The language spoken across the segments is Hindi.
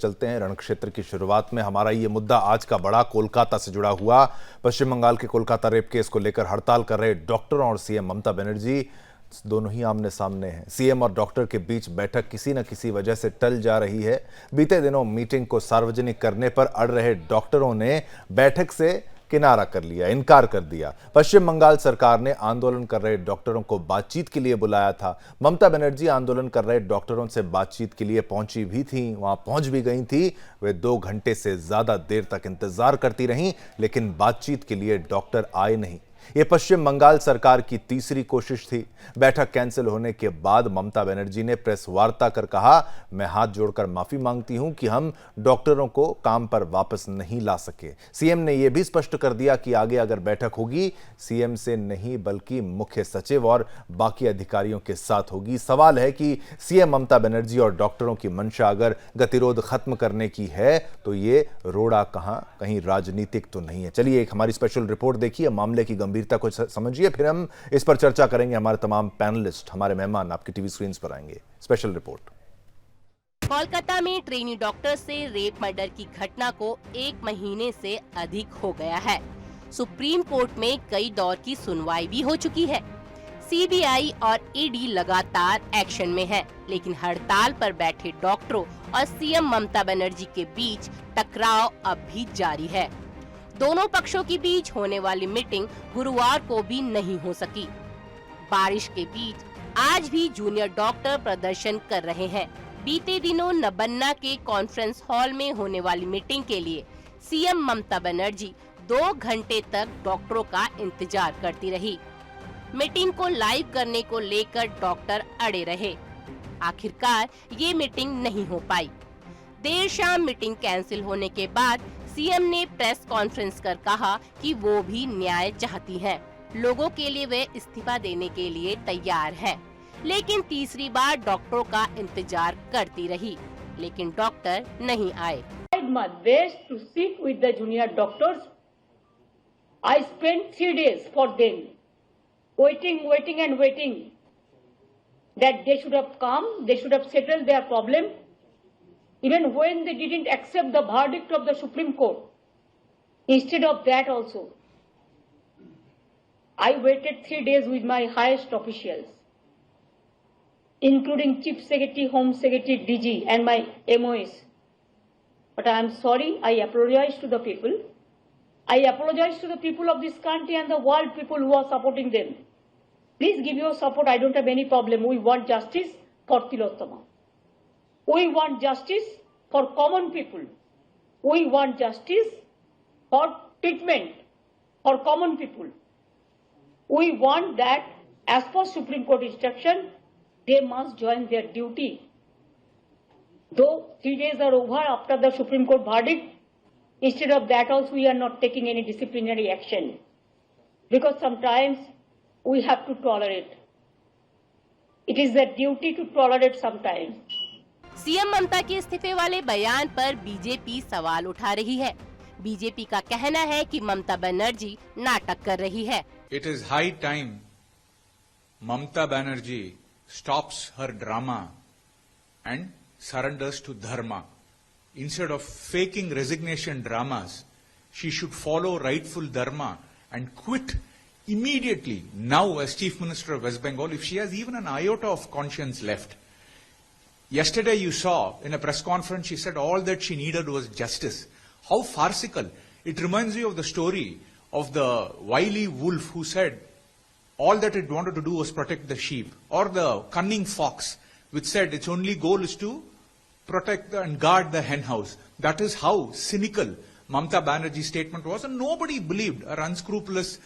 चलते हैं रण क्षेत्र की शुरुआत में। हमारा ये मुद्दा आज का बड़ा कोलकाता से जुड़ा हुआ। पश्चिम बंगाल के कोलकाता रेप केस को लेकर हड़ताल कर रहे डॉक्टरों और सीएम ममता बनर्जी दोनों ही आमने सामने हैं। सीएम और डॉक्टर के बीच बैठक किसी न किसी वजह से टल जा रही है। बीते दिनों मीटिंग को सार्वजनिक करने पर अड़ रहे डॉक्टरों ने बैठक से किनारा कर लिया, इनकार कर दिया। पश्चिम बंगाल सरकार ने आंदोलन कर रहे डॉक्टरों को बातचीत के लिए बुलाया था। ममता बनर्जी आंदोलन कर रहे डॉक्टरों से बातचीत के लिए पहुंची भी थी, वहां पहुंच भी गई थी। वे 2 घंटे से ज्यादा देर तक इंतजार करती रहीं, लेकिन बातचीत के लिए डॉक्टर आए नहीं। यह पश्चिम बंगाल सरकार की तीसरी कोशिश थी। बैठक कैंसिल होने के बाद ममता बनर्जी ने प्रेस वार्ता कर कहा, मैं हाथ जोड़कर माफी मांगती हूं कि हम डॉक्टरों को काम पर वापस नहीं ला सके। सीएम ने यह भी स्पष्ट कर दिया कि आगे अगर बैठक होगी सीएम से नहीं बल्कि मुख्य सचिव और बाकी अधिकारियों के साथ होगी। सवाल है कि सीएम ममता बनर्जी और डॉक्टरों की मंशा अगर गतिरोध खत्म करने की है तो ये रोड़ा कहीं राजनीतिक तो नहीं है। चलिए एक हमारी स्पेशल रिपोर्ट देखिए, मामले की गंभीरता को समझिए, फिर हम इस पर चर्चा करेंगे। हमारे तमाम पैनलिस्ट, हमारे मेहमान आपकी टीवी स्क्रीन पर आएंगे। Special report. कोलकाता में ट्रेनी डॉक्टर से रेप मर्डर की घटना को 1 महीने से अधिक हो गया है। सुप्रीम कोर्ट में कई दौर की सुनवाई भी हो चुकी है। सीबीआई और ईडी लगातार एक्शन में है, लेकिन हड़ताल पर बैठे डॉक्टरों और सीएम ममता बनर्जी के बीच टकराव अब भी जारी है। दोनों पक्षों के बीच होने वाली मीटिंग गुरुवार को भी नहीं हो सकी। बारिश के बीच आज भी जूनियर डॉक्टर प्रदर्शन कर रहे हैं। बीते दिनों नबन्ना के कॉन्फ्रेंस हॉल में होने वाली मीटिंग के लिए सीएम ममता बनर्जी 2 घंटे तक डॉक्टरों का इंतजार करती रही। मीटिंग को लाइव करने को लेकर डॉक्टर अड़े रहे। आखिरकार ये मीटिंग नहीं हो पाई। देर शाम मीटिंग कैंसिल होने के बाद सीएम ने प्रेस कॉन्फ्रेंस कर कहा कि वो भी न्याय चाहती हैं। लोगों के लिए वे इस्तीफा देने के लिए तैयार हैं, लेकिन तीसरी बार डॉक्टरों का इंतजार करती रही, लेकिन डॉक्टर नहीं आए। My best to sit with the junior doctors. I spent 3 days for them, waiting that they should have come, they should have settled their problem. Even when they didn't accept the verdict of the Supreme Court, instead of that also, I waited 3 days with my highest officials, including Chief Secretary, Home Secretary, DG, and my MOS. But I am sorry, I apologize to the people. I apologize to the people of this country and the world people who are supporting them. Please give your support, I don't have any problem. We want justice for Tilottama. We want justice for common people. We want justice for treatment for common people. We want that as per Supreme Court instruction, they must join their duty. Though 3 days are over after the Supreme Court verdict, instead of that also we are not taking any disciplinary action. Because sometimes we have to tolerate. It is their duty to tolerate sometimes. CM Mamata के इस्तीफे वाले बयान पर बीजेपी सवाल उठा रही है। बीजेपी का कहना है कि ममता बनर्जी नाटक कर रही है। It is high time Mamata Banerjee stops her drama and surrenders to dharma. Instead of faking resignation dramas, she should follow rightful dharma and quit immediately now as Chief Minister of West Bengal if she has even an iota of conscience left. Yesterday you saw in a press conference she said all that she needed was justice. How farcical. It reminds me of the story of the wily wolf who said all that it wanted to do was protect the sheep, or the cunning fox which said its only goal is to protect and guard the hen house. That is how cynical Mamata Banerjee's statement was, and nobody believed her unscrupulous,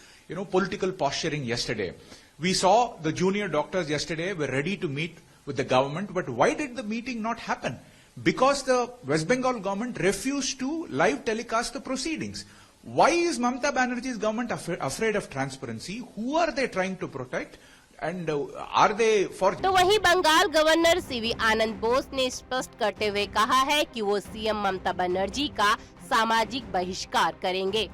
political posturing yesterday. We saw the junior doctors yesterday were ready to meet with the government, but why did the meeting not happen? Because the West Bengal government refused to live telecast the proceedings. Why is Mamata Banerjee's government afraid of transparency? Who are they trying to protect? And are they for? तो वहीं बंगाल गवर्नर सीवी आनंद बोस ने स्पष्ट करते हुए कहा है कि वो सीएम ममता बनर्जी का सामाजिक बहिष्कार करेंगे।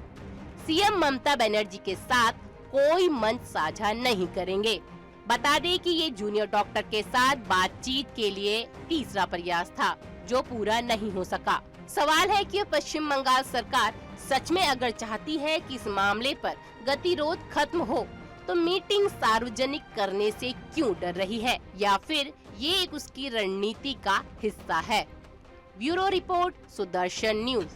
सीएम ममता बनर्जी के साथ कोई मंच साझा नहीं करेंगे। बता दें कि ये जूनियर डॉक्टर के साथ बातचीत के लिए तीसरा प्रयास था। जो पूरा नहीं हो सका। सवाल है कि पश्चिम बंगाल सरकार सच में अगर चाहती है कि इस मामले पर गतिरोध खत्म हो तो मीटिंग सार्वजनिक करने से क्यों डर रही है, या फिर ये एक उसकी रणनीति का हिस्सा है। Bureau report, Sudarshan news.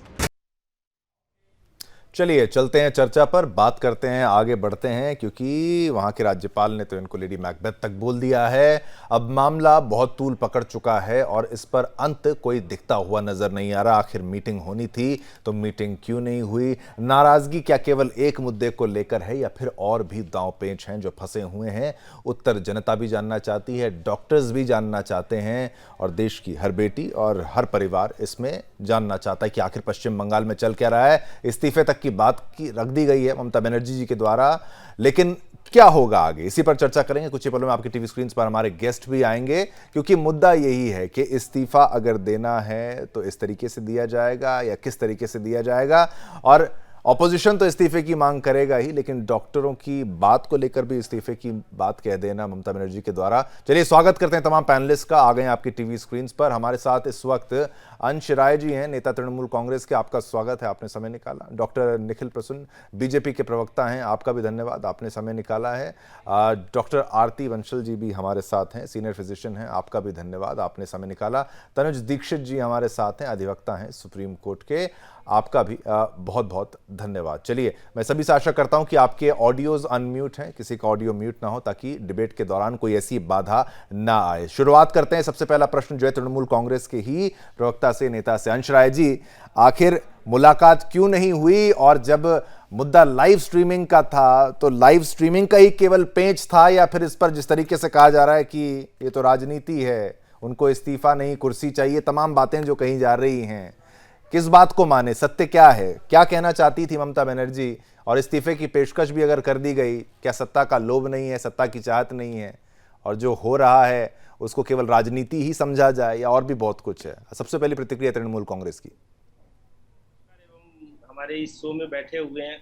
चलिए चलते हैं चर्चा पर, बात करते हैं, आगे बढ़ते हैं, क्योंकि वहां के राज्यपाल ने तो इनको लेडी मैकबेथ तक बोल दिया है। अब मामला बहुत तूल पकड़ चुका है और इस पर अंत कोई दिखता हुआ नजर नहीं आ रहा। आखिर मीटिंग होनी थी तो मीटिंग क्यों नहीं हुई? नाराजगी क्या केवल एक मुद्दे को लेकर है या फिर और भी दांव पेच हैं जो फंसे हुए हैं? उत्तर जनता भी जानना चाहती है, डॉक्टर्स भी जानना चाहते हैं और देश की हर बेटी और हर परिवार इसमें जानना चाहता है कि आखिर पश्चिम बंगाल में चल क्या रहा है। इस्तीफे तक की बात की रख दी गई है ममता बनर्जी जी के द्वारा, लेकिन क्या होगा आगे, इसी पर चर्चा करेंगे। कुछ ही पलों में आपके टीवी स्क्रीन पर हमारे गेस्ट भी आएंगे, क्योंकि मुद्दा यही है कि इस्तीफा अगर देना है तो इस तरीके से दिया जाएगा या किस तरीके से दिया जाएगा। और ऑपोजिशन तो इस्तीफे की मांग करेगा ही, लेकिन डॉक्टरों की बात को लेकर भी इस्तीफे की बात कह देना ममता बनर्जी के द्वारा। चलिए स्वागत करते हैं तमाम पैनलिस्ट का। आ गए आपकी टीवी स्क्रीन पर। हमारे साथ इस वक्त अंश राय जी हैं, नेता तृणमूल कांग्रेस के, आपका स्वागत है, आपने समय निकाला। डॉक्टर निखिल प्रसून बीजेपी के प्रवक्ता हैं, आपका भी धन्यवाद, आपने समय निकाला है। डॉक्टर आरती बंसल जी भी हमारे साथ हैं, सीनियर फिजिशियन हैं, आपका भी धन्यवाद, आपने समय निकाला। तनुज दीक्षित जी हमारे साथ हैं, अधिवक्ता हैं सुप्रीम कोर्ट के, आपका भी बहुत बहुत धन्यवाद। चलिए मैं सभी से आशा करता हूं कि आपके ऑडियोज अनम्यूट हैं, किसी का ऑडियो म्यूट ना हो, ताकि डिबेट के दौरान कोई ऐसी बाधा ना आए। शुरुआत करते हैं। सबसे पहला प्रश्न जो है तृणमूल कांग्रेस के ही प्रवक्ता से, नेता से, अंश राय जी, आखिर मुलाकात क्यों नहीं हुई? और जब मुद्दा लाइव स्ट्रीमिंग का था तो लाइव स्ट्रीमिंग का ही केवल पेंच था, या फिर इस पर जिस तरीके से कहा जा रहा है कि ये तो राजनीति है, उनको इस्तीफा नहीं कुर्सी चाहिए, तमाम बातें जो कही जा रही हैं, किस बात को माने? सत्य क्या है? क्या कहना चाहती थी ममता बनर्जी? और इस्तीफे की पेशकश भी अगर कर दी गई, क्या सत्ता का लोभ नहीं है, सत्ता की चाहत नहीं है, और जो हो रहा है उसको केवल राजनीति ही समझा जाए, या और भी बहुत कुछ है? सबसे पहली प्रतिक्रिया तृणमूल कांग्रेस की। हमारे इस शो में बैठे हुए हैं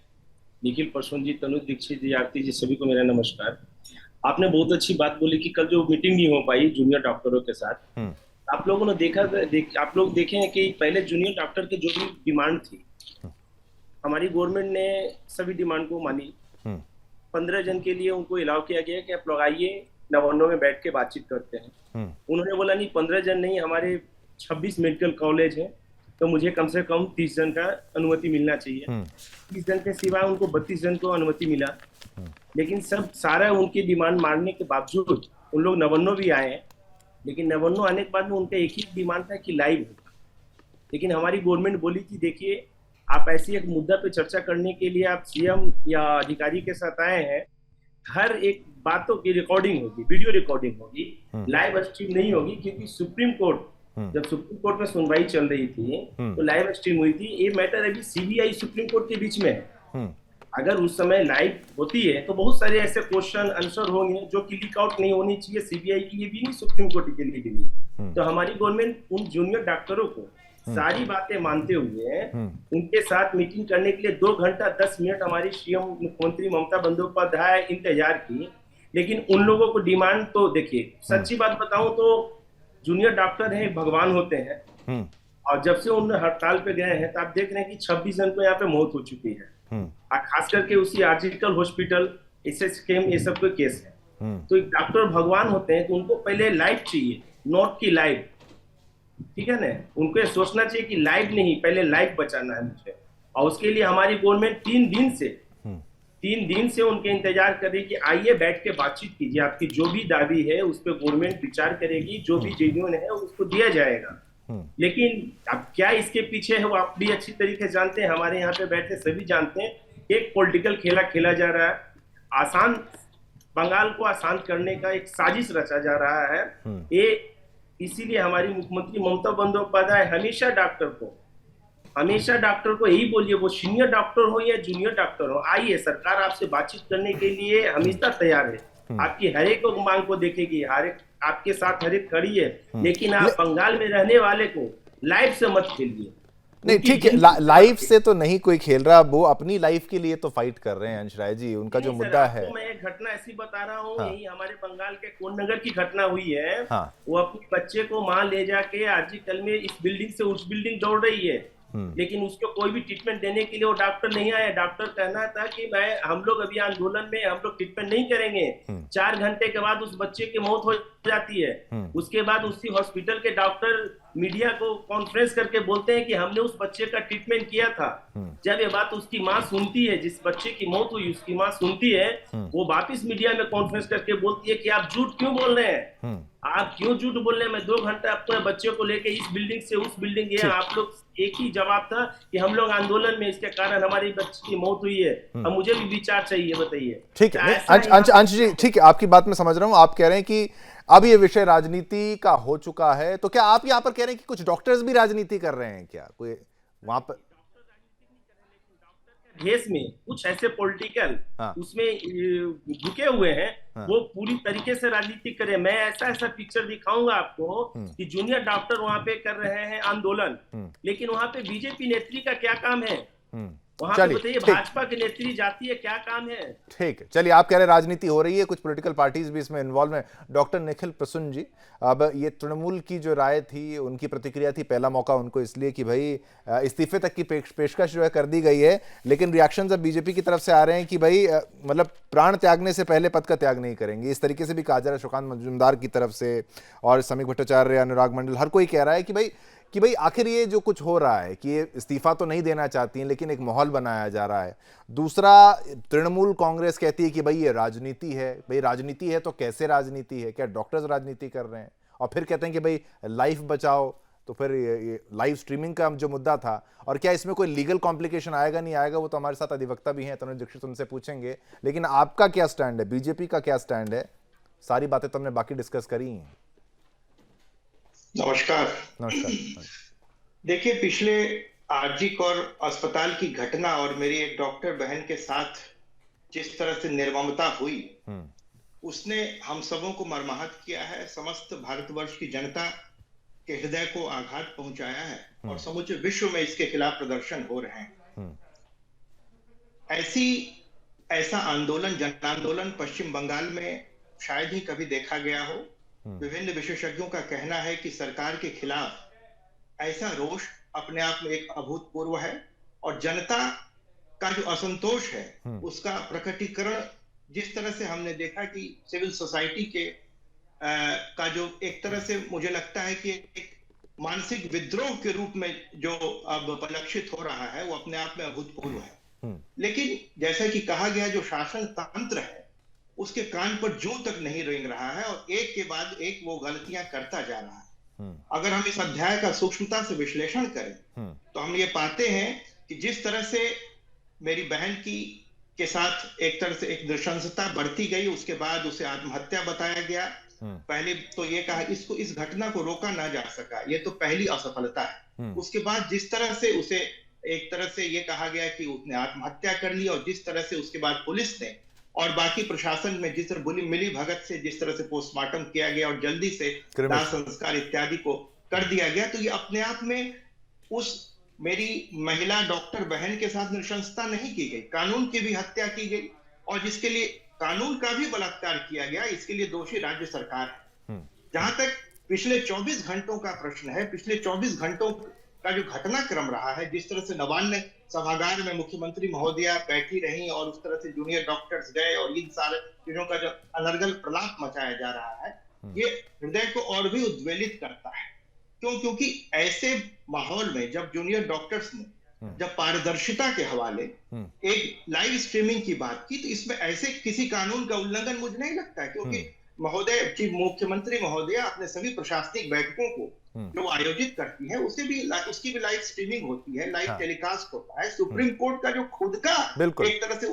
निखिल प्रसून जी, तनुज दीक्षित जी, आरती जी, सभी को मेरा नमस्कार। आपने बहुत अच्छी बात बोली कि कल जो मीटिंग नहीं हो पाई जूनियर डॉक्टरों के साथ, आप लोगों ने आप लोग देखे हैं कि पहले जूनियर डॉक्टर की जो भी डिमांड थी, हमारी गवर्नमेंट ने सभी डिमांड को मानी। 15 जन के लिए उनको अलाउ किया गया कि आप लोग आइए, नवन्नों में बैठ के बातचीत करते हैं। उन्होंने बोला नहीं, 15 जन नहीं, हमारे 26 मेडिकल कॉलेज है, तो मुझे कम से कम 30 जन का अनुमति मिलना चाहिए। 30 जन के सिवाय उनको 32 जन को अनुमति मिला। लेकिन सब सारा उनकी डिमांड मानने के बावजूद उन लोग नवन्नों भी आए हैं, लेकिन नवन्नों आने के बाद में उनका एक ही डिमांड था कि लाइव होगा। लेकिन हमारी गवर्नमेंट बोली कि देखिए, आप ऐसी एक मुद्दा पे चर्चा करने के लिए आप सीएम या अधिकारी के साथ आए हैं, हर एक बातों की रिकॉर्डिंग होगी, वीडियो रिकॉर्डिंग होगी, लाइव स्ट्रीम नहीं होगी। क्योंकि सुप्रीम कोर्ट, जब सुप्रीम कोर्ट में सुनवाई चल रही थी तो लाइव स्ट्रीम हुई थी। ये मैटर अभी सीबीआई सुप्रीम कोर्ट के बीच में है। अगर उस समय लाइव होती है तो बहुत सारे ऐसे क्वेश्चन आंसर होंगे जो कि लीक आउट नहीं होनी चाहिए, सीबीआई के लिए भी नहीं, सुप्रीम कोर्ट के लिए भी नहीं। तो हमारी गवर्नमेंट उन जूनियर डॉक्टरों को सारी बातें मानते हुए उनके साथ मीटिंग करने के लिए 2 घंटा 10 मिनट हमारी सीएम मुख्यमंत्री ममता बंदोपाध्याय इंतजार की। लेकिन उन लोगों को डिमांड, तो देखिए सच्ची बात बताऊं तो जूनियर डॉक्टर हैं, भगवान होते हैं। और जब से उन हड़ताल पे गए हैं तो आप देख रहे हैं कि 26 जन को यहाँ पे मौत हो चुकी है। और खास करके उसी आर्जिकल हॉस्पिटल, एसएस केम, ये सब के केस है। तो एक डॉक्टर भगवान होते हैं, तो उनको पहले लाइव चाहिए, नॉट की लाइव, ठीक है ना। उनको ये सोचना चाहिए कि लाइव नहीं, पहले लाइव बचाना है मुझे। और उसके लिए हमारी गवर्नमेंट 3 दिन से उनके इंतजार कर रही कि आइए बैठ के बातचीत कीजिए, आपकी जो भी दावी है उस पर गवर्नमेंट विचार करेगी, जो भी जेन्युइन है उसको दिया जाएगा। लेकिन अब क्या इसके पीछे है वो आप भी अच्छी तरीके से जानते हैं, हमारे यहाँ पे बैठे सभी जानते हैं। एक पॉलिटिकल खेला खेला जा रहा है, आसान, बंगाल को आसान करने का एक साजिश रचा जा रहा है। ये इसीलिए हमारी मुख्यमंत्री ममता बंदोपाध्याय हमेशा डॉक्टर को यही बोलिए, वो सीनियर डॉक्टर हो या जूनियर डॉक्टर हो, आइए, सरकार आपसे बातचीत करने के लिए हमेशा तैयार है। आपकी हर एक मांग को देखेगी, हर एक आपके साथ हर एक खड़ी है। लेकिन आप बंगाल में रहने वाले को लाइव से मत खेलिए। नहीं ठीक है, लाइफ से तो नहीं कोई खेल रहा, वो अपनी लाइफ के लिए तो फाइट कर रहे हैं अंश राय जी, उनका जो मुद्दा है। मैं एक घटना ऐसी बता रहा हूँ, हाँ। यही हमारे बंगाल के कोन्नगर की घटना हुई है। हाँ। वो अपने बच्चे को मां ले जाके आजकल में इस बिल्डिंग से उस बिल्डिंग दौड़ रही है, लेकिन उसको कोई भी ट्रीटमेंट देने के लिए वो डॉक्टर नहीं आया। डॉक्टर कहना था कि हम लोग अभी आंदोलन में, हम लोग ट्रीटमेंट नहीं करेंगे। 4 घंटे के बाद उस बच्चे की मौत हो जाती है। उसके बाद उसी हॉस्पिटल के डॉक्टर मीडिया को कॉन्फ्रेंस करके बोलते हैं कि हमने उस बच्चे का ट्रीटमेंट किया था। जब ये बात उसकी माँ सुनती है, जिस बच्चे की मौत हुई उसकी माँ सुनती है, वो वापिस मीडिया में कॉन्फ्रेंस करके बोलती है कि आप झूठ क्यों बोल रहे हैं, आप क्यों झूठ बोल रहे हैं, मैं 2 घंटा अपने बच्चे को लेके इस बिल्डिंग से उस बिल्डिंग गया। आप लोग एक ही जवाब था कि हम लोग आंदोलन में, इसके कारण हमारी बच्ची की मौत हुई है, अब मुझे भी विचार चाहिए, बताइए। ठीक है, अंश जी ठीक है, आपकी बात मैं समझ रहा हूँ। आप कह रहे हैं कि अब ये विषय राजनीति का हो चुका है, तो क्या आप यहाँ पर कह रहे हैं कि कुछ डॉक्टर्स भी राजनीति कर रहे हैं क्या, कोई वहां पर देश में कुछ ऐसे पॉलिटिकल उसमें झुके हुए हैं, वो पूरी तरीके से राजनीति करे। मैं ऐसा ऐसा पिक्चर दिखाऊंगा आपको कि जूनियर डॉक्टर वहां पे कर रहे हैं आंदोलन, लेकिन वहां पे बीजेपी नेत्री का क्या काम है, वहां पे बताइए भाजपा की नेत्री जाती है, क्या काम है। ठीक है, चलिए, आप कह रहे राजनीति हो रही है, कुछ पॉलिटिकल पार्टीज भी इसमें इन्वॉल्व हैं। डॉक्टर निखिल प्रसून जी, अब ये तृणमूल की जो राय थी, उनकी प्रतिक्रिया थी, पहला मौका उनको इसलिए कि भाई इस्तीफे तक की पेशकश जो है कर दी गई है, लेकिन रिएक्शंस अब बीजेपी की तरफ से आ रहे हैं कि भाई मतलब प्राण त्यागने से पहले पद का त्याग नहीं करेंगे, इस तरीके से भी कहा जा रहा है सुकांत मजूमदार की तरफ से, और समीक भट्टाचार्य, अनुराग मंडल, हर कोई कह रहा है कि भाई आखिर ये जो कुछ हो रहा है कि ये इस्तीफा तो नहीं देना चाहती हैं, लेकिन एक माहौल बनाया जा रहा है। दूसरा, तृणमूल कांग्रेस कहती है कि भाई ये राजनीति है। भाई राजनीति है तो कैसे राजनीति है, क्या डॉक्टर्स राजनीति कर रहे हैं? और फिर कहते हैं कि भाई लाइफ बचाओ, तो फिर ये लाइव स्ट्रीमिंग का जो मुद्दा था, और क्या इसमें कोई लीगल कॉम्प्लिकेशन आएगा नहीं आएगा, वो तो हमारे साथ अधिवक्ता भी हैं, तनुज दीक्षित, उनसे पूछेंगे। लेकिन आपका क्या स्टैंड है, बीजेपी का क्या स्टैंड है? सारी बातें तो हमने बाकी डिस्कस करी हैं। नमस्कार। देखिए, पिछले आरजी कौर अस्पताल की घटना और मेरी एक डॉक्टर बहन के साथ जिस तरह से निर्ममता हुई, उसने हम सबों को मर्माहत किया है। समस्त भारतवर्ष की जनता के हृदय को आघात पहुंचाया है, और समूचे विश्व में इसके खिलाफ प्रदर्शन हो रहे हैं। ऐसा आंदोलन, जन आंदोलन पश्चिम बंगाल में शायद ही कभी देखा गया हो। विभिन्न विशेषज्ञों का कहना है कि सरकार के खिलाफ ऐसा रोष अपने आप में एक अभूतपूर्व है, और जनता का जो असंतोष है उसका प्रकटीकरण जिस तरह से हमने देखा कि सिविल सोसाइटी के का जो एक तरह से मुझे लगता है कि एक मानसिक विद्रोह के रूप में जो अब परिलक्षित हो रहा है, वो अपने आप में अभूतपूर्व है। लेकिन जैसा कि कहा गया, जो शासन तंत्र है उसके कान पर जूं तक नहीं रेंग रहा है, और एक के बाद एक वो गलतियां करता जा रहा है। अगर हम इस अध्याय का सूक्ष्मता से विश्लेषण करें तो हम ये पाते हैं कि जिस तरह से मेरी बहन के साथ एक तरह से एक नृशंसता बढ़ती गई, उसके बाद उसे आत्महत्या बताया गया। पहले तो ये कहा इस घटना को रोका ना जा सका, ये तो पहली असफलता है। उसके बाद जिस तरह से उसे एक तरह से ये कहा गया कि उसने आत्महत्या कर ली, और जिस तरह से उसके बाद पुलिस ने और बाकी प्रशासन में जिस तरह मिली भगत से जिस तरह से पोस्टमार्टम किया गया और जल्दी से दाह संस्कार इत्यादि को कर दिया गया, तो ये अपने आप में उस मेरी महिला डॉक्टर बहन के साथ नृशंसता नहीं की गई, कानून की भी हत्या की गई, और जिसके लिए कानून का भी बलात्कार किया गया, इसके लिए दोषी राज्य सरकार है। जहां तक पिछले 24 घंटों का प्रश्न है, पिछले 24 घंटों का जो घटनाक्रम रहा है, जिस तरह से नवान्न सभागार में मुख्यमंत्री महोदया बैठी रही और उस तरह से जूनियर डॉक्टर्स गए, और इन सारे चीजों का जो अनर्गल प्रलाप मचाया जा रहा है, ये हृदय को और भी उद्वेलित करता है। क्योंकि ऐसे माहौल में जब जूनियर डॉक्टर्स ने जब पारदर्शिता के हवाले एक लाइव स्ट्रीमिंग की बात की, तो इसमें ऐसे किसी कानून का उल्लंघन मुझे नहीं लगता है, क्योंकि महोदय चीफ मुख्यमंत्री महोदया अपने सभी प्रशासनिक बैठकों को जो आयोजित करती है उसकी भी लाइव स्ट्रीमिंग होती है, लाइव टेलीकास्ट होता है। सुप्रीम कोर्ट का जो खुद का एक तरह से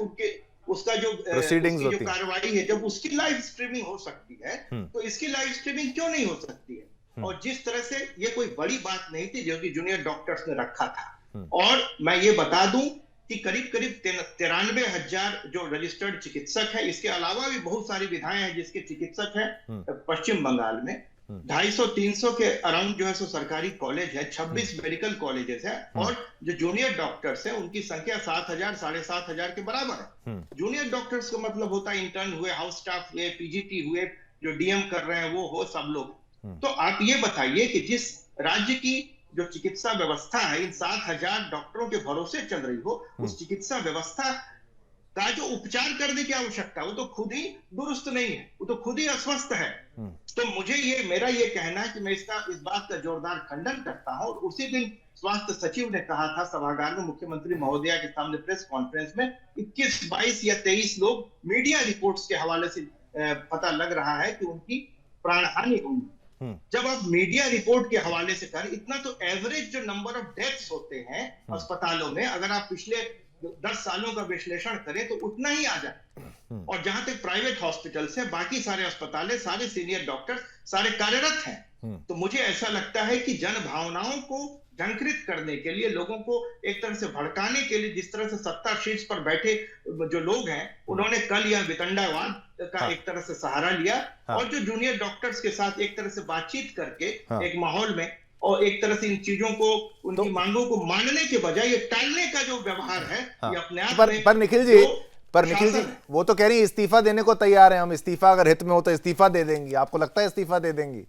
उसका जो कार्रवाई है, जब उसकी लाइव स्ट्रीमिंग हो सकती है, तो इसकी लाइव स्ट्रीमिंग क्यों नहीं हो सकती है? और जिस तरह से ये कोई बड़ी बात नहीं थी जो कि जूनियर डॉक्टर्स ने रखा था। और मैं ये बता दूं कि करीब 93,000 जो रजिस्टर्ड चिकित्सक है, इसके अलावा भी बहुत सारी विधाएं हैं जिसके चिकित्सक हैं पश्चिम बंगाल में, 250-300 के अराउंड जो है सो सरकारी कॉलेज है, 26 मेडिकल कॉलेजेस है, और जो जूनियर डॉक्टर्स हैं उनकी संख्या 7,000 7,500 के बराबर है। जूनियर डॉक्टर्स का मतलब होता है इंटर्न हुए, हाउस स्टाफ हुए, पीजीटी हुए, जो डीएम कर रहे हैं वो हो, सब लोग। तो आप ये बताइए कि जिस राज्य की जो चिकित्सा व्यवस्था है इन 7,000 डॉक्टरों के भरोसे चल रही हो, उस चिकित्सा व्यवस्था का जो उपचार करने की आवश्यकता है वो तो खुद ही दुरुस्त नहीं है, वो तो खुद ही अस्वस्थ है। तो मेरा ये कहना है कि मैं इस बात का जोरदार खंडन करता हूं। और उसी दिन स्वास्थ्य सचिव ने कहा था सभागार में मुख्यमंत्री महोदया के सामने प्रेस कॉन्फ्रेंस में, 21, 22 या 23 लोग मीडिया रिपोर्ट्स के हवाले से पता लग रहा है कि उनकी प्राण हानि हुई। जब आप मीडिया रिपोर्ट के हवाले से करें, इतना तो एवरेज जो नंबर ऑफ डेथ्स होते हैं अस्पतालों में, अगर आप पिछले 10 सालों का विश्लेषण करें तो उतना ही आ जाए। और जहां तक प्राइवेट हॉस्पिटल्स है, बाकी सारे अस्पताल है, सारे सीनियर डॉक्टर सारे कार्यरत हैं। तो मुझे ऐसा लगता है कि जन भावनाओं को झंकृत करने के लिए, लोगों को एक तरह से भड़काने के लिए, जिस तरह से सत्ता शीर्ष पर बैठे जो लोग हैं उन्होंने कल यह वितंडावाद का एक तरह से सहारा लिया, और जो जूनियर डॉक्टर्स के साथ एक तरह से बातचीत करके एक माहौल में और एक तरह से इन चीजों को, उनकी मांगों को मानने के बजाय ये टालने का जो व्यवहार है, ये अपने आप में पर निखिल जी वो तो कह रही है इस्तीफा देने को तैयार है, हम इस्तीफा अगर हित में हो तो इस्तीफा दे देंगी। आपको लगता है इस्तीफा दे देंगी?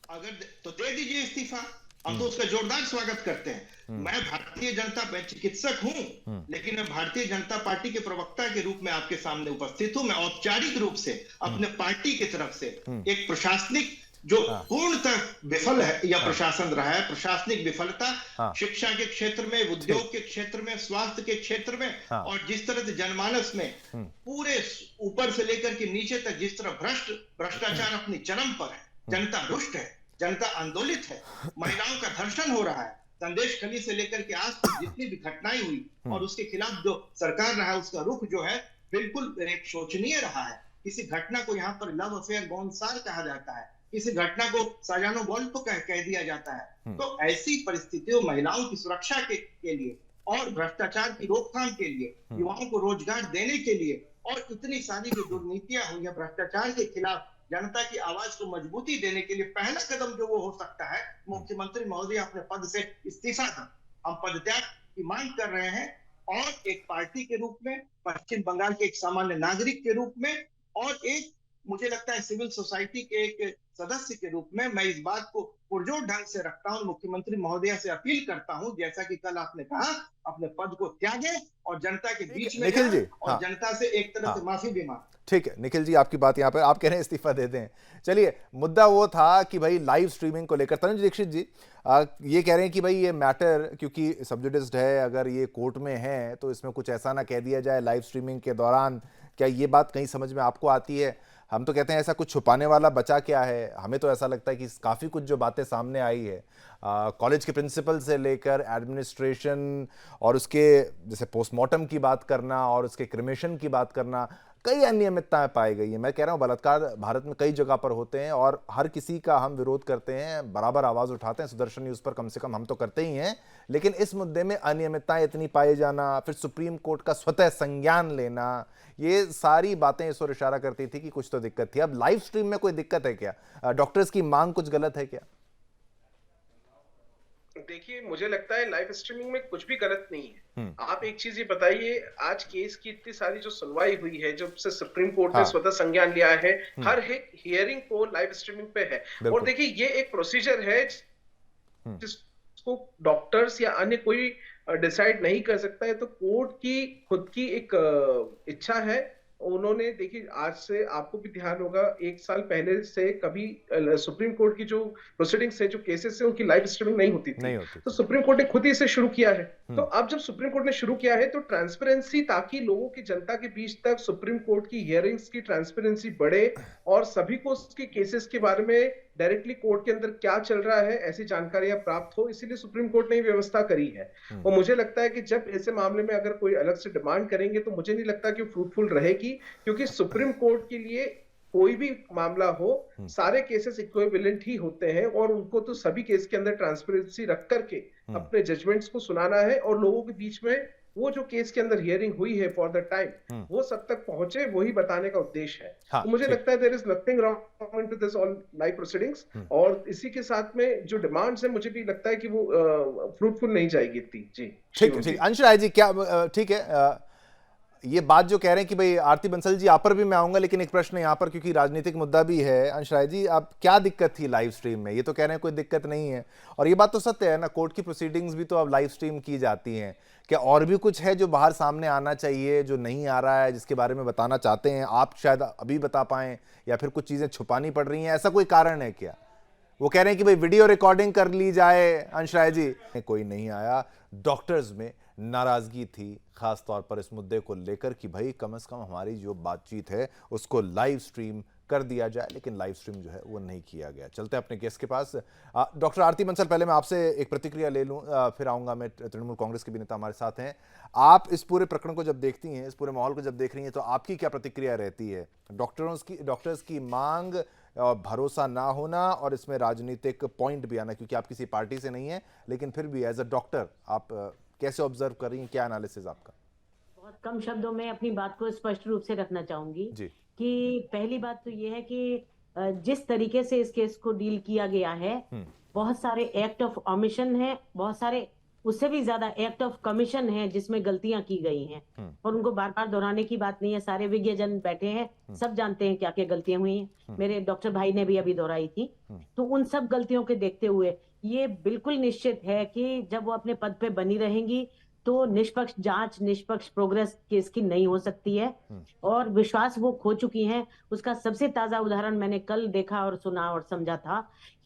अगर तो दे दीजिए इस्तीफा, हम तो उसका जोरदार स्वागत करते हैं। मैं भारतीय जनता, मैं चिकित्सक हूं, लेकिन मैं भारतीय जनता पार्टी के प्रवक्ता के रूप में आपके सामने उपस्थित हूं। मैं औपचारिक रूप से अपने पार्टी की तरफ से एक प्रशासनिक जो पूर्णतः विफल है या प्रशासन रहा है, प्रशासनिक विफलता शिक्षा के क्षेत्र में, उद्योग के क्षेत्र में, स्वास्थ्य के क्षेत्र में, और जिस तरह से जनमानस में पूरे ऊपर से लेकर के नीचे तक जिस तरह भ्रष्टाचार अपनी चरम पर है, जनता रुष्ट है, जनता आंदोलित है, महिलाओं का धर्षण हो रहा है, संदेश खली से लेकर के आज तक जितनी भी घटनाएं हुई और उसके खिलाफ जो सरकार रहा है उसका रुख जो है बिल्कुल एक शोचनीय रहा है। किसी घटना को यहाँ पर लव अफेयर गौनसार कहा जाता है, किसी घटना को साजानो बॉल तो कह दिया जाता है। तो ऐसी परिस्थितियों, महिलाओं की सुरक्षा के लिए और भ्रष्टाचार की रोकथाम के लिए, युवाओं को रोजगार देने के लिए, और इतनी सारी जो दुर्नीतियां हुई है भ्रष्टाचार के खिलाफ जनता की आवाज को मजबूती देने के लिए, पहला कदम जो वो हो सकता है, मुख्यमंत्री महोदय अपने पद से इस्तीफा दें। हम पदत्याग की मांग कर रहे हैं, और एक पार्टी के रूप में, पश्चिम बंगाल के एक सामान्य नागरिक के रूप में, और एक मुझे लगता है सिविल सोसाइटी के एक सदस्य के रूप में मैं इस बात को पुरजोर ढंग से रखता हूं। मुख्यमंत्री महोदया से अपील करता हूं, जैसा कि कल आपने कहा, अपने पद को त्यागें और जनता के बीच में निखिल जी, और जनता से एक तरह से माफी भी मांगे। ठीक है निखिल जी, आपकी बात यहाँ पे, आप कह रहे हैं इस्तीफा दे दें। चलिए, मुद्दा वो था कि भाई लाइव स्ट्रीमिंग को लेकर तनुज दीक्षित जी ये कह रहे हैं कि भाई ये मैटर क्योंकि सब्जुडिस्ड है, अगर ये कोर्ट में है तो इसमें कुछ ऐसा ना कह दिया जाए लाइव स्ट्रीमिंग के दौरान। क्या ये बात कहीं समझ में आपको आती है? हम तो कहते हैं ऐसा कुछ छुपाने वाला बचा क्या है। हमें तो ऐसा लगता है कि काफ़ी कुछ जो बातें सामने आई है, कॉलेज के प्रिंसिपल से लेकर एडमिनिस्ट्रेशन और उसके जैसे पोस्टमार्टम की बात करना और उसके क्रिमेशन की बात करना, कई अनियमितताएं पाई गई हैं। मैं कह रहा हूं बलात्कार भारत में कई जगह पर होते हैं और हर किसी का हम विरोध करते हैं, बराबर आवाज़ उठाते हैं। सुदर्शन न्यूज़ पर कम से कम हम तो करते ही हैं, लेकिन इस मुद्दे में अनियमितताएं इतनी पाए जाना, फिर सुप्रीम कोर्ट का स्वतः संज्ञान लेना, ये सारी बातें इस ओर इशारा करती थी कि कुछ तो दिक्कत थी। अब लाइव स्ट्रीम में कोई दिक्कत है क्या? डॉक्टर्स की मांग कुछ गलत है क्या? देखिए, मुझे लगता है लाइव स्ट्रीमिंग में कुछ भी गलत नहीं है। आप एक चीज ये बताइए, आज केस की इतनी सारी जो सुनवाई हुई है, जब से सुप्रीम कोर्ट ने स्वतः संज्ञान लिया है, हर एक हियरिंग को लाइव स्ट्रीमिंग पे है। और देखिए, ये एक प्रोसीजर है जिसको डॉक्टर्स या अन्य कोई डिसाइड नहीं कर सकता है। तो कोर्ट की खुद की एक इच्छा है। उन्होंने, देखिए, आज से आपको भी ध्यान होगा, 1 साल पहले से कभी सुप्रीम कोर्ट की जो प्रोसीडिंग्स है, जो केसेस है, उनकी लाइव स्ट्रीमिंग नहीं होती थी। तो सुप्रीम कोर्ट ने खुद ही इसे शुरू किया है। तो अब जब सुप्रीम कोर्ट ने शुरू किया है तो ट्रांसपेरेंसी, ताकि लोगों की, जनता के बीच तक सुप्रीम कोर्ट की हियरिंग्स की ट्रांसपेरेंसी बढ़े और सभी को उसके केसेस के बारे में डायरेक्टली कोर्ट के अंदर क्या चल रहा है ऐसी जानकारियां प्राप्त हो, इसीलिए सुप्रीम कोर्ट ने व्यवस्था करी है। और मुझे लगता है कि जब ऐसे मामले में अगर कोई अलग से डिमांड करेंगे तो मुझे नहीं लगता कि फ्रूटफुल रहेगी, क्योंकि सुप्रीम कोर्ट के लिए कोई भी मामला हो, सारे केसेस इक्विवेलेंट ही होते हैं और उनको तो सभी केस के अंदर ट्रांसपेरेंसी रख करके अपने जजमेंट्स को सुनाना है और लोगों के बीच में वो जो केस के अंदर हियरिंग हुई है फॉर द टाइम, वो सब तक पहुंचे, वही बताने का उद्देश्य है। हाँ, तो मुझे ठीक। लगता है there is nothing wrong into this all live proceedings, और इसी के साथ में जो डिमांड्स है मुझे भी लगता है कि वो फ्रूटफुल नहीं जाएगी इतनी। जी ठीक है, ठीक। अंश राय जी, क्या ठीक है, ये बात जो कह रहे हैं कि भाई आरती बंसल जी, आप पर भी मैं आऊंगा, लेकिन एक प्रश्न यहाँ पर, क्योंकि राजनीतिक मुद्दा भी है। अंश राय जी, आप क्या दिक्कत थी लाइव स्ट्रीम में? ये तो कह रहे हैं कोई दिक्कत नहीं है, और ये बात तो सत्य है ना, कोर्ट की प्रोसीडिंग्स भी तो अब लाइव स्ट्रीम की जाती हैं। क्या और भी कुछ है जो बाहर सामने आना चाहिए, जो नहीं आ रहा है, जिसके बारे में बताना चाहते हैं आप, शायद अभी बता पाएं, या फिर कुछ चीजें छुपानी पड़ रही हैं, ऐसा कोई कारण है क्या? वो कह रहे हैं कि भाई वीडियो रिकॉर्डिंग कर ली जाए। अंश राय जी, कोई नहीं आया, डॉक्टर्स में नाराजगी थी, खास तौर पर इस मुद्दे को लेकर कि भाई कम से कम हमारी जो बातचीत है उसको लाइव स्ट्रीम कर दिया जाए, लेकिन लाइव स्ट्रीम जो है वो नहीं किया गया। चलते हैं अपने गेस्ट के पास। डॉक्टर आरती बंसल, पहले मैं आपसे एक प्रतिक्रिया ले लूं, फिर आऊंगा मैं। तृणमूल कांग्रेस के भी नेता हमारे साथ हैं। आप इस पूरे प्रकरण को जब देखती हैं, इस पूरे माहौल को जब देख रही हैं, तो आपकी क्या प्रतिक्रिया रहती है? डॉक्टर्स की मांग और भरोसा ना होना, और इसमें राजनीतिक पॉइंट भी आना, क्योंकि आप किसी पार्टी से नहीं है, लेकिन फिर भी एज अ डॉक्टर आप कैसे ऑब्जर्व कर रही हैं? क्या एनालिसिस आपका? बहुत कम शब्दों में अपनी बात को स्पष्ट रूप से रखना चाहूंगी जी। कि पहली बात तो ये है कि जिस तरीके से इस केस को डील किया गया है, बहुत सारे एक्ट ऑफ ओमिशन है, बहुत सारे उससे भी ज्यादा एक्ट ऑफ कमीशन है जिसमें गलतियां की गई हैं, और उनको बार बार दोहराने की बात नहीं है। सारे विज्ञजन बैठे हैं, सब जानते हैं क्या क्या गलतियां हुई हैं। मेरे डॉक्टर भाई ने भी अभी दोहराई थी। तो उन सब गलतियों के देखते हुए ये बिल्कुल निश्चित है कि जब वो अपने पद पे बनी रहेंगी तो निष्पक्ष जांच, निष्पक्ष प्रोग्रेस केस की नहीं हो सकती है, और विश्वास वो खो चुकी हैं। उसका सबसे ताजा उदाहरण मैंने कल देखा और सुना और समझा था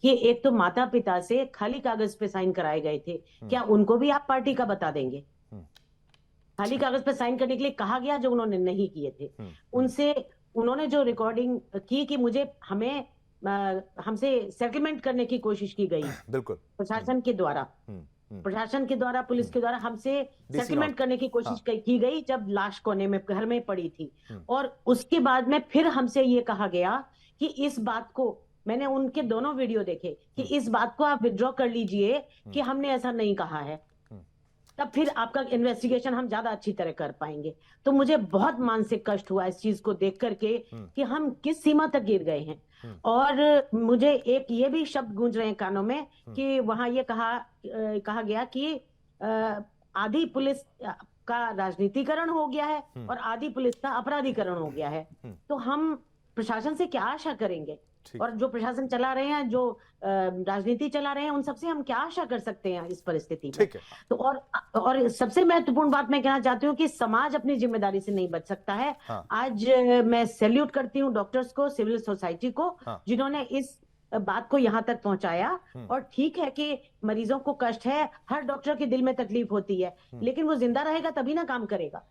कि एक तो माता पिता से खाली कागज पे साइन कराए गए थे, क्या उनको भी आप पार्टी का बता देंगे? खाली कागज पे साइन करने के लिए कहा गया जो उन्होंने नहीं किए थे। उनसे उन्होंने जो रिकॉर्डिंग की कि हमसे सेटलमेंट करने की कोशिश की गई, बिल्कुल, प्रशासन के द्वारा, पुलिस के द्वारा हमसे सेटलमेंट करने की कोशिश की गई जब लाश कोने में घर में पड़ी थी। और उसके बाद में फिर हमसे ये कहा गया कि इस बात को, मैंने उनके दोनों वीडियो देखे, कि इस बात को आप विड्रॉ कर लीजिए कि हमने ऐसा नहीं कहा है, तब फिर आपका इन्वेस्टिगेशन हम ज्यादा अच्छी तरह कर पाएंगे। तो मुझे बहुत मानसिक कष्ट हुआ इस चीज को देख करके कि हम किस सीमा तक गिर गए हैं। और मुझे एक ये भी शब्द गूंज रहे हैं कानों में कि वहां ये कहा गया कि आधी पुलिस का राजनीतिकरण हो गया है और आधी पुलिस का अपराधीकरण हो गया है। तो हम प्रशासन से क्या आशा करेंगे? और जो प्रशासन चला रहे हैं, जो राजनीति चला रहे हैं, उन सबसे हम क्या आशा कर सकते हैं इस परिस्थिति में? तो और सबसे महत्वपूर्ण बात मैं कहना चाहती हूँ कि समाज अपनी जिम्मेदारी से नहीं बच सकता है। आज मैं सैल्यूट करती हूँ डॉक्टर्स को, सिविल सोसाइटी को, जिन्होंने इस बात को यहाँ तक पहुंचाया। और ठीक है कि मरीजों को कष्ट है, हर डॉक्टर के दिल में तकलीफ होती है, लेकिन वो जिंदा रहेगा तभी ना काम करेगा,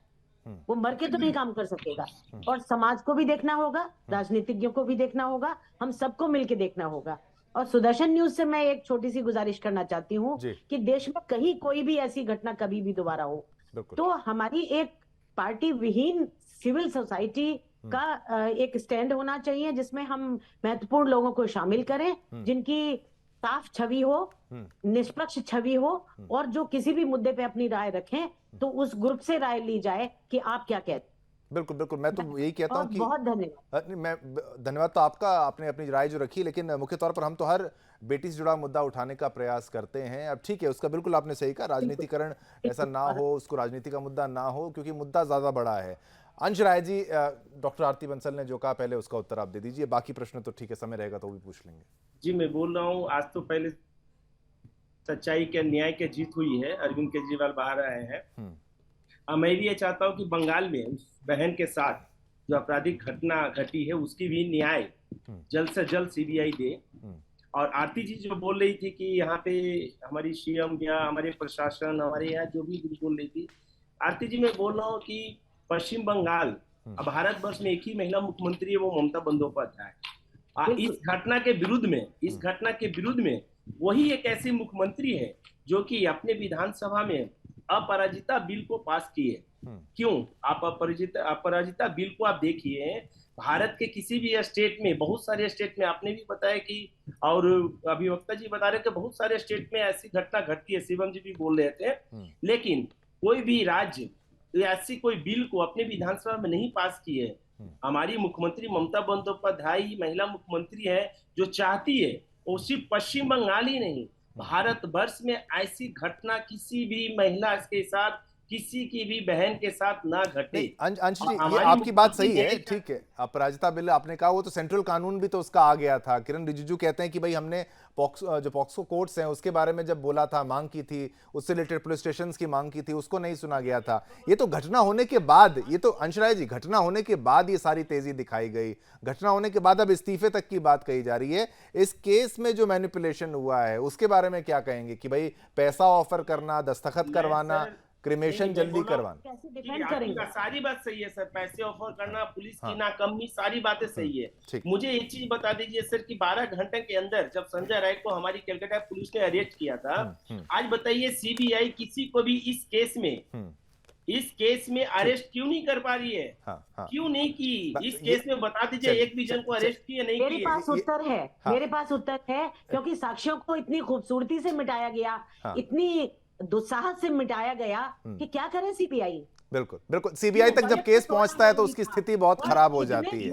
वो मर के तो नहीं काम कर सकेगा। और समाज को भी देखना होगा, राजनीतिज्ञों को भी देखना होगा, हम सबको मिलकर देखना होगा। और सुदर्शन न्यूज से मैं एक छोटी सी गुजारिश करना चाहती हूँ कि देश में कहीं कोई भी ऐसी घटना कभी भी दोबारा हो तो हमारी एक पार्टी विहीन सिविल सोसाइटी का एक स्टैंड होना चाहिए, जिसमें हम महत्वपूर्ण लोगों को शामिल करें, जिनकी साफ छवि हो, निष्पक्ष छवि हो, और जो किसी भी मुद्दे पे अपनी राय रखें तो उस ग्रुप से राय ली जाए कि आप क्या कहते हैं। बिल्कुल बिल्कुल, मैं तो यही कहता हूं कि बहुत धन्यवाद। मैं धन्यवाद तो आपका, आपने अपनी राय जो रखी, लेकिन मुख्य तौर पर हम तो हर बेटी से जुड़ा मुद्दा उठाने का प्रयास करते हैं। अब ठीक है, उसका बिल्कुल आपने सही कहा, राजनीतिकरण ऐसा ना हो, उसको राजनीति का मुद्दा ना हो, क्योंकि मुद्दा ज्यादा बड़ा है। अंश राय जी, डॉक्टर आरती बंसल ने जो कहा पहले उसका उत्तर आप दे दीजिए, बाकी प्रश्न तो ठीक है, समय रहेगा तो भी पूछ लेंगे। जी, मैं बोल रहा हूँ, आज तो पहले सच्चाई के, न्याय की जीत हुई है, अरविंद केजरीवाल बाहर आए हैं। मैं भी ये चाहता हूँ कि बंगाल में उस बहन के साथ जो आपराधिक घटना घटी है उसकी भी न्याय जल्द से जल्द सीबीआई दे। और आरती जी जो बोल रही थी कि यहाँ पे हमारी सीएम या हमारे प्रशासन, हमारे यहाँ जो भी बोल रही थी, आरती जी मैं बोल रहा हूँ कि पश्चिम बंगाल, भारतवर्ष में एक ही महिला मुख्यमंत्री है, वो ममता बंदोपाध्याय। इस घटना के विरुद्ध में वही एक ऐसी मुख्यमंत्री है जो कि अपने विधानसभा में अपराजिता बिल को पास किए। क्यों? आप अपराजिता बिल को आप देखिए, भारत के किसी भी स्टेट में, बहुत सारे स्टेट में, आपने भी बताया कि, और अभिवक्ता जी बता रहे थे, बहुत सारे स्टेट में ऐसी घटना घटती है, शिवम जी भी बोल रहे थे, लेकिन कोई भी राज्य ऐसी कोई बिल को अपने विधानसभा में नहीं पास की है। हमारी मुख्यमंत्री ममता बंदोपाध्याय ही महिला मुख्यमंत्री है जो चाहती है, और सिर्फ पश्चिम बंगाल ही नहीं, भारत वर्ष में ऐसी घटना किसी भी महिला के साथ, किसी की भी बहन के साथ ना घटे। अंश जी, ये आपकी बात सही है, ठीक है। अपराजिता बिल आपने कहा वो तो सेंट्रल कानून भी तो उसका आ गया था। किरण रिजिजू कहते हैं कि भाई हमने जो पॉक्सो कोर्ट्स हैं उसके बारे में जब बोला था, मांग की थी, उससे रिलेटेड पुलिस स्टेशन की मांग की थी, उसको नहीं सुना गया था। ये तो घटना होने के बाद, ये तो अंशराय जी घटना होने के बाद ये सारी तेजी दिखाई गई। घटना होने के बाद अब इस्तीफे तक की बात कही जा रही है। इस केस में जो मैनिपुलेशन हुआ है उसके बारे में क्या कहेंगे कि भाई पैसा ऑफर करना, दस्तखत करवाना, क्रिमेशन जल्दी करवाना? कैसे डिफेंड करेंगे? सारी बात सही है सर, पैसे ऑफर करना, पुलिस की नाकामी, सारी बातें सही है। मुझे एक चीज बता दीजिए सर कि 12 घंटे के अंदर जब संजय राय को हमारी कलकत्ता पुलिस ने अरेस्ट किया था, आज बताइए सीबीआई किसी को भी इस केस में अरेस्ट क्यों नहीं कर पा रही है? क्यों नहीं की इस केस में? बता दीजिए, एक भी जन को अरेस्ट किए नहीं किए? मेरे पास उत्तर है, मेरे पास उत्तर है, क्योंकि साक्ष्यों को इतनी खूबसूरती से मिटाया गया, इतनी दुस्साहस से मिटाया गया कि क्या करे सीबीआई। बिल्कुल बिल्कुल, सीबीआई तक जब केस पहुंचता है तो उसकी स्थिति बहुत खराब हो जाती है।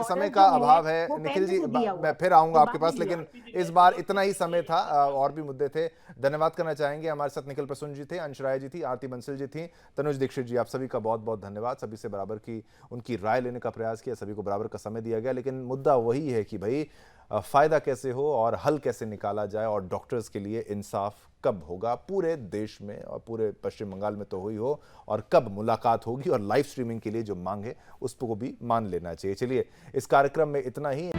समय का अभाव है निखिल जी, मैं फिर आऊंगा आपके पास, लेकिन इस बार इतना ही समय था, और भी मुद्दे थे। धन्यवाद करना चाहेंगे, हमारे साथ निखिल प्रसून जी थे, अंशराय जी थी, आरती बंसल जी थी, तनुज दीक्षित जी, आप सभी का बहुत बहुत धन्यवाद। सभी से बराबर की उनकी राय लेने का प्रयास किया, सभी को बराबर का समय दिया गया, लेकिन मुद्दा वही है कि भाई फायदा कैसे हो और हल कैसे निकाला जाए, और डॉक्टर्स के लिए इंसाफ कब होगा पूरे देश में और पूरे पश्चिम बंगाल में तो हुई हो, और कब मुलाकात होगी और लाइव स्ट्रीमिंग के लिए जो मांग है उसको भी मान लेना चाहिए। चलिए, इस कार्यक्रम में इतना ही।